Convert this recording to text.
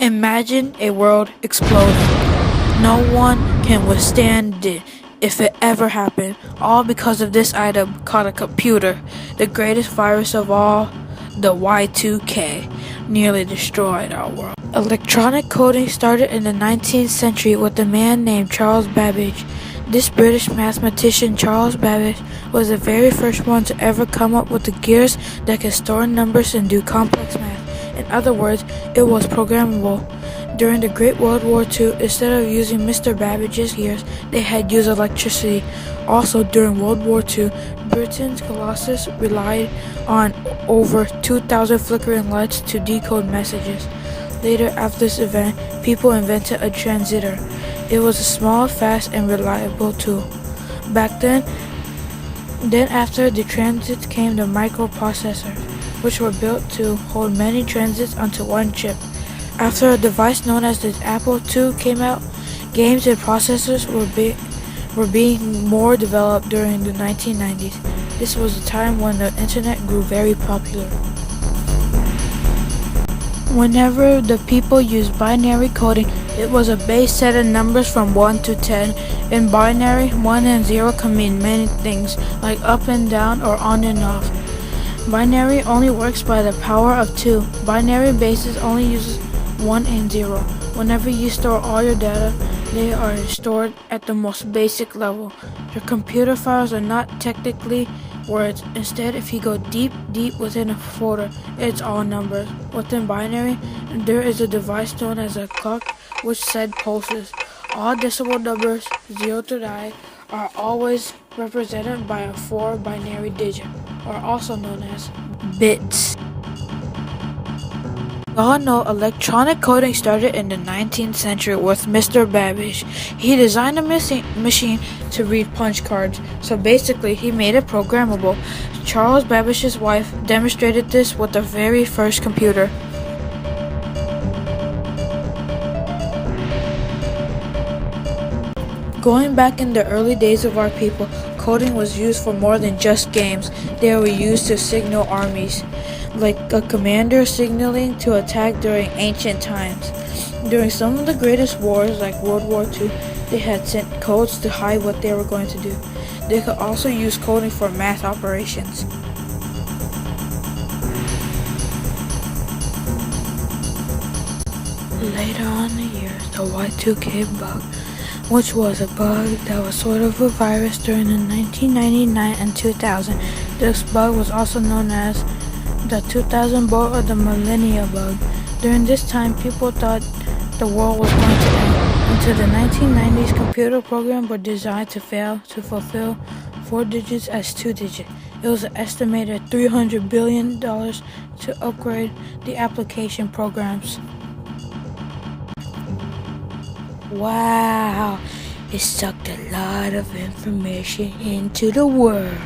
Imagine a world exploding. No one can withstand it if it ever happened, all because of this item called a computer. The greatest virus of all, the Y2K, nearly destroyed our world. Electronic coding started in the 19th century with a man named Charles Babbage. This British mathematician, Charles Babbage, was the very first one to ever come up with the gears that could store numbers and do complex math. In other words, it was programmable. During the Great World War II, instead of using Mr. Babbage's gears, they had used electricity. Also, during World War II, Britain's Colossus relied on over 2,000 flickering lights to decode messages. Later, after this event, people invented a transistor. It was a small, fast, and reliable tool. Back then after the transits came the microprocessors, which were built to hold many transits onto one chip. After a device known as the Apple II came out, games and processors were being more developed during the 1990s. This was a time when the internet grew very popular. Whenever the people used binary coding, it was a base set of numbers from 1 to 10. In binary, 1 and 0 can mean many things, like up and down or on and off. Binary only works by the power of 2. Binary bases only uses 1 and 0. Whenever you store all your data, they are stored at the most basic level. Your computer files are not technically words. Instead, if you go deep within a folder, it's all numbers. Within binary, there is a device known as a clock, which said pulses. All decimal numbers, 0 to 9, are always represented by a 4 binary digit, or also known as bits. We all know electronic coding started in the 19th century with Mr. Babbage. He designed a machine to read punch cards, so basically he made it programmable. Charles Babbage's wife demonstrated this with the very first computer. Going back in the early days of our people, coding was used for more than just games. They were used to signal armies, like a commander signaling to attack during ancient times. During some of the greatest wars, like World War II, they had sent codes to hide what they were going to do. They could also use coding for math operations. Later on in the years, the Y2K bug, which was a bug that was sort of a virus during the 1999 and 2000. This bug was also known as the 2000 bug or the millennia bug. During this time, people thought the world was going to end. Until the 1990s, computer programs were designed to fail to fulfill 4 digits as 2 digits. It was an estimated $300 billion to upgrade the application programs. Wow, it sucked a lot of information into the world.